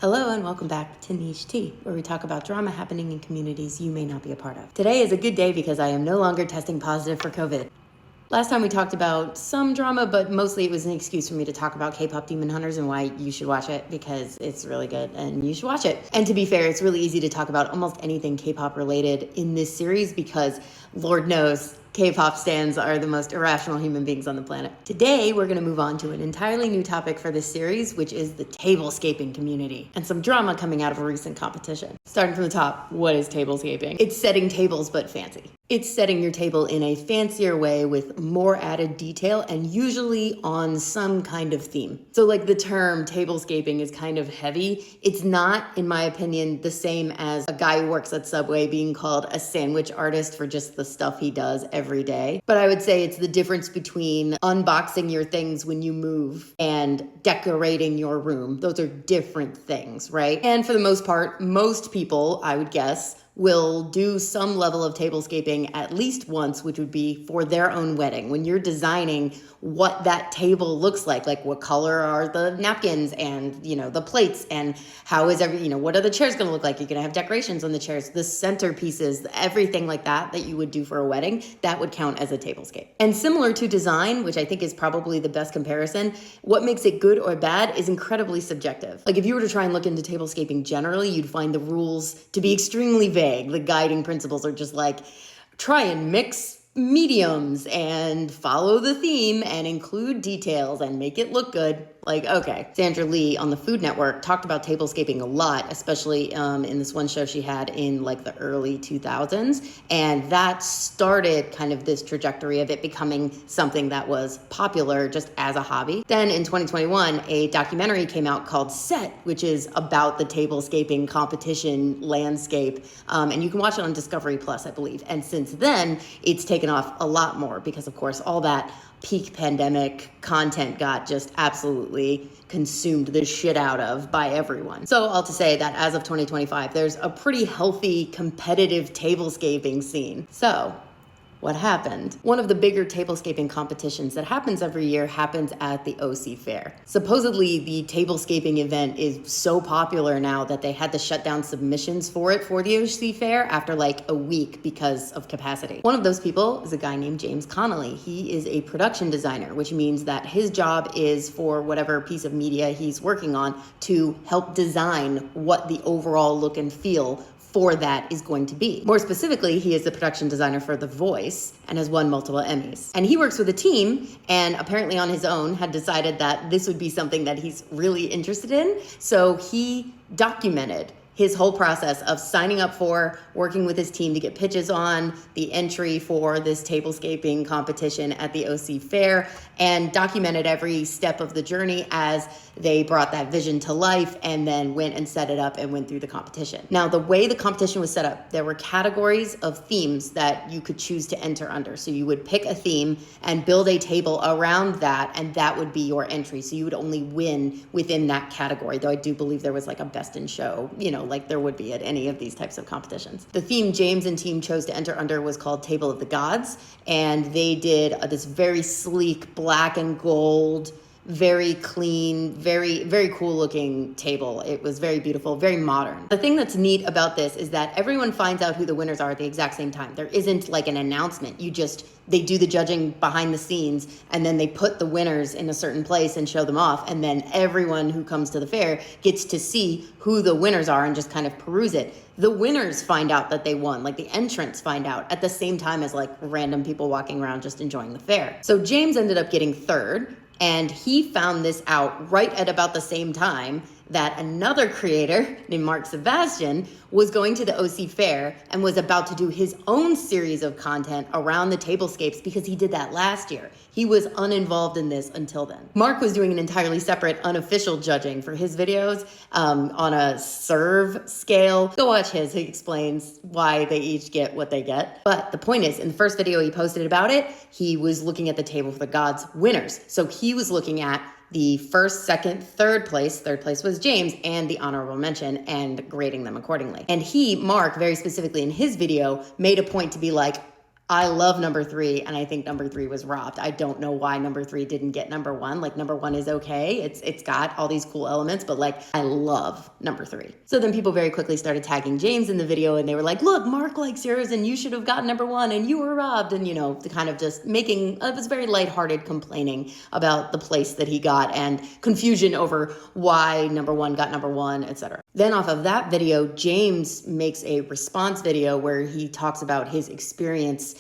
Hello and welcome back to Niche Tea, where we talk about drama happening in communities you may not be a part of. Today is a good day because I am no longer testing positive for COVID. Last time we talked about some drama, but mostly it was an excuse for me to talk about K-pop Demon Hunters and why you should watch it because it's really good and you should watch it. And to be fair, it's really easy to talk about almost anything K-pop related in this series because Lord knows K-pop stans are the most irrational human beings on the planet. Today, we're going to move on to an entirely new topic for this series, which is the tablescaping community and some drama coming out of a recent competition. Starting from the top, what is tablescaping? It's setting tables, but fancy. It's setting your table in a fancier way with more added detail and usually on some kind of theme. So like the term tablescaping is kind of heavy. It's not, in my opinion, the same as a guy who works at Subway being called a sandwich artist for just the stuff he does every day. But I would say it's the difference between unboxing your things when you move and decorating your room. Those are different things, right? And for the most part, most people, I would guess, will do some level of tablescaping at least once, which would be for their own wedding. When you're designing what that table looks like what color are the napkins and, the plates and how is what are the chairs going to look like? You're going to have decorations on the chairs, the centerpieces, everything like that you would do for a wedding, that would count as a tablescape. And similar to design, which I think is probably the best comparison, what makes it good or bad is incredibly subjective. Like if you were to try and look into tablescaping generally, you'd find the rules to be extremely vague. The guiding principles are just like, try and mix mediums and follow the theme and include details and make it look good. Like, okay. Sandra Lee on the Food Network talked about tablescaping a lot, especially in this one show she had in like the early 2000s. And that started kind of this trajectory of it becoming something that was popular just as a hobby. Then in 2021, a documentary came out called Set, which is about the tablescaping competition landscape. And you can watch it on Discovery Plus, I believe. And since then, it's taken off a lot more because, of course, all that peak pandemic content got just absolutely consumed the shit out of by everyone. So all to say that as of 2025, there's a pretty healthy competitive tablescaping scene. So what happened? One of the bigger tablescaping competitions that happens every year happens at the OC Fair. Supposedly, the tablescaping event is so popular now that they had to shut down submissions for it for the OC Fair after like a week because of capacity. One of those people is a guy named James Connolly. He is a production designer, which means that his job is for whatever piece of media he's working on to help design what the overall look and feel for that is going to be. More specifically, he is the production designer for The Voice and has won multiple Emmys. And he works with a team and apparently on his own had decided that this would be something that he's really interested in. So he documented his whole process of signing up for, working with his team to get pitches on the entry for this tablescaping competition at the OC Fair, and documented every step of the journey as they brought that vision to life and then went and set it up and went through the competition. Now, the way the competition was set up, there were categories of themes that you could choose to enter under. So you would pick a theme and build a table around that, and that would be your entry. So you would only win within that category, though I do believe there was like a best in show, like there would be at any of these types of competitions. The theme James and team chose to enter under was called Table of the Gods, and they did this very sleek black and gold, very clean, very, very cool looking table. It was very beautiful, very modern. The thing that's neat about this is that everyone finds out who the winners are at the exact same time. There isn't like an announcement. They do the judging behind the scenes and then they put the winners in a certain place and show them off. And then everyone who comes to the fair gets to see who the winners are and just kind of peruse it. The winners find out that they won, like the entrants find out at the same time as like random people walking around just enjoying the fair. So James ended up getting third. And he found this out right at about the same time that another creator named Mark Sebastian was going to the OC Fair and was about to do his own series of content around the tablescapes because he did that last year. He was uninvolved in this until then. Mark was doing an entirely separate unofficial judging for his videos on a serve scale. Go watch his. He explains why they each get what they get. But the point is, in the first video he posted about it, he was looking at the Table for the Gods winners. So he was looking at the first, second, third place. Third place was James and the honorable mention and grading them accordingly. And Mark, very specifically in his video, made a point to be like, I love number 3, and I think number 3 was robbed. I don't know why number 3 didn't get number 1. Like, number 1 is okay. It's got all these cool elements, but like, I love number 3. So then people very quickly started tagging James in the video, and they were like, look, Mark likes yours, and you should have gotten number 1, and you were robbed. And, you know, the kind of just making, it was very lighthearted complaining about the place that he got and confusion over why number 1 got number 1, etc. Then off of that video, James makes a response video where he talks about his experience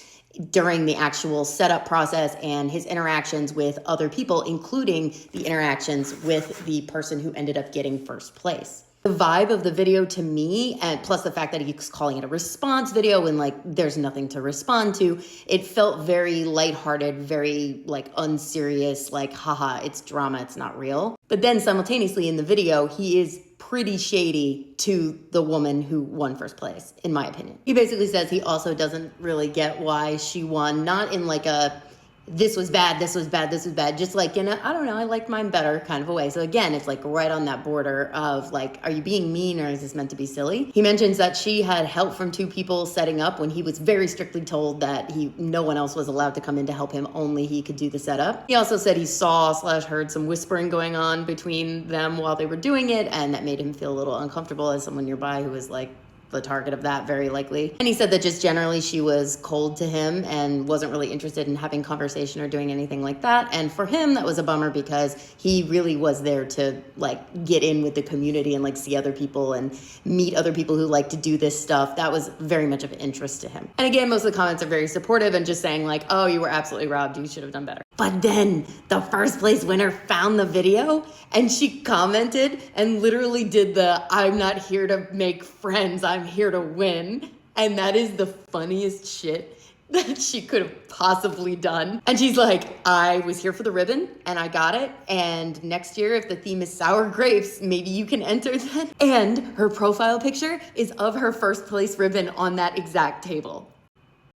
during the actual setup process and his interactions with other people, including the interactions with the person who ended up getting first place. The vibe of the video to me, and plus the fact that he's calling it a response video and like there's nothing to respond to, it felt very lighthearted, very like unserious, like haha, it's drama, it's not real. But then simultaneously in the video, he is pretty shady to the woman who won first place, in my opinion. He basically says he also doesn't really get why she won, not in like a this was bad, this was bad, this was bad, just like in a, I don't know, I liked mine better kind of a way. So again, it's like right on that border of like, are you being mean or is this meant to be silly? He mentions that she had help from 2 people setting up when he was very strictly told that no one else was allowed to come in to help him, only he could do the setup. He also said he saw/heard some whispering going on between them while they were doing it, and that made him feel a little uncomfortable as someone nearby who was like, the target of that, very likely. And he said that just generally she was cold to him and wasn't really interested in having conversation or doing anything like that. And for him, that was a bummer because he really was there to like get in with the community and like see other people and meet other people who like to do this stuff. That was very much of interest to him. And again, most of the comments are very supportive and just saying like, oh, you were absolutely robbed, you should have done better. But then the first place winner found the video and she commented and literally did the, I'm not here to make friends, I'm here to win. And that is the funniest shit that she could have possibly done. And she's like, I was here for the ribbon and I got it. And next year, if the theme is sour grapes, maybe you can enter that. And her profile picture is of her first place ribbon on that exact table.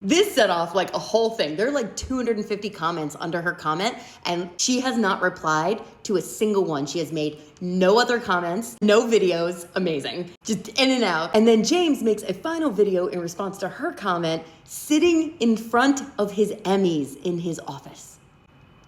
This set off like a whole thing. There are like 250 comments under her comment, and she has not replied to a single one. She has made no other comments, no videos. Amazing. Just in and out. And then James makes a final video in response to her comment, sitting in front of his Emmys in his office.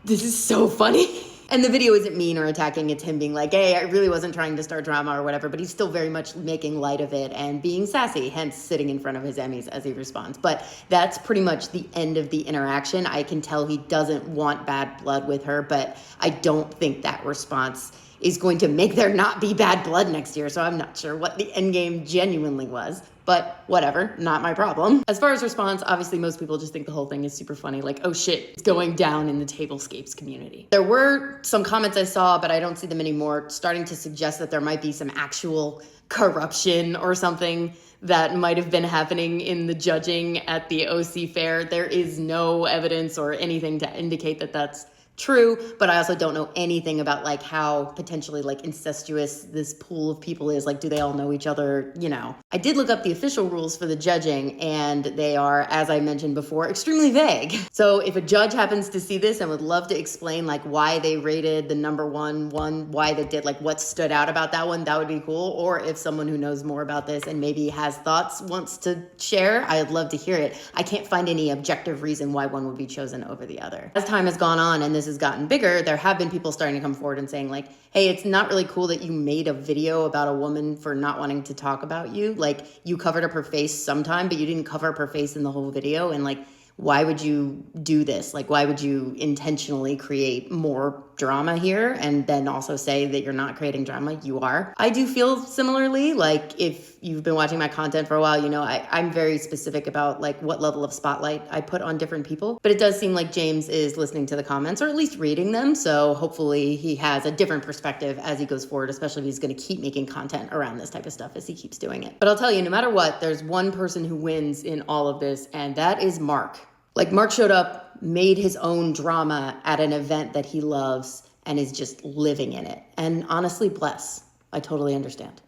This is so funny. And the video isn't mean or attacking, it's him being like, hey, I really wasn't trying to start drama or whatever, but he's still very much making light of it and being sassy, hence sitting in front of his Emmys as he responds. But that's pretty much the end of the interaction. I can tell he doesn't want bad blood with her, but I don't think that response is going to make there not be bad blood next year, so I'm not sure what the end game genuinely was. But whatever, not my problem. As far as response, obviously most people just think the whole thing is super funny. Like, oh shit, it's going down in the Tablescapes community. There were some comments I saw, but I don't see them anymore, starting to suggest that there might be some actual corruption or something that might have been happening in the judging at the OC fair. There is no evidence or anything to indicate that that's true, but I also don't know anything about like how potentially like incestuous this pool of people is. Like, do they all know each other? You know, I did look up the official rules for the judging and they are, as I mentioned before, extremely vague. So if a judge happens to see this and would love to explain like why they rated the number one, why they did like what stood out about that one, that would be cool. Or if someone who knows more about this and maybe has thoughts wants to share, I'd love to hear it. I can't find any objective reason why one would be chosen over the other. As time has gone on and this has gotten bigger, there have been people starting to come forward and saying like, hey, it's not really cool that you made a video about a woman for not wanting to talk about you. Like, you covered up her face sometime, but you didn't cover up her face in the whole video. And like, why would you do this? Like, why would you intentionally create more drama here and then also say that you're not creating drama? You are. I do feel similarly. Like, if you've been watching my content for a while, you know, I'm very specific about like what level of spotlight I put on different people. But it does seem like James is listening to the comments or at least reading them. So hopefully he has a different perspective as he goes forward, especially if he's going to keep making content around this type of stuff as he keeps doing it. But I'll tell you, no matter what, there's one person who wins in all of this, and that is Mark. Like, Mark showed up, made his own drama at an event that he loves, and is just living in it. And honestly, bless. I totally understand.